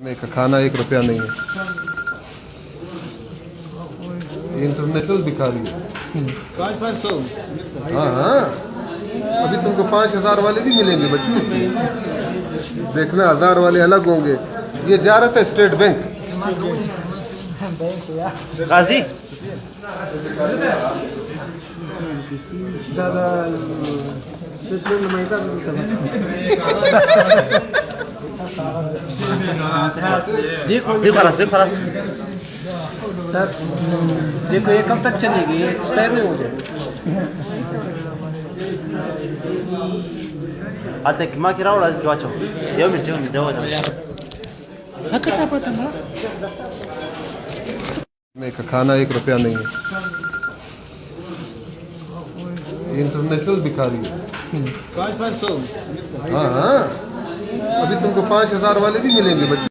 का खाना 1 रुपया नहीं है। इंटरनेशनल भिखारी है। 500। हाँ हाँ, अभी तुमको 5000 वाले भी मिलेंगे बच्चों। देखना 1000 वाले अलग होंगे। ये जा रहा था स्टेट बैंक। गाजी देखो खलास सर देखो ये कब तक चलेगी? ये एक्सपायर नहीं हो जाएगी। आता किमा की रावड़ा किंवा चो येऊ मिनिट देवा का खाना 1 रुपया नहीं है। इंटरनेशनल भिखारी है। 500। हाँ हाँ, अभी तुमको 5000 वाले भी मिलेंगे बच्चों।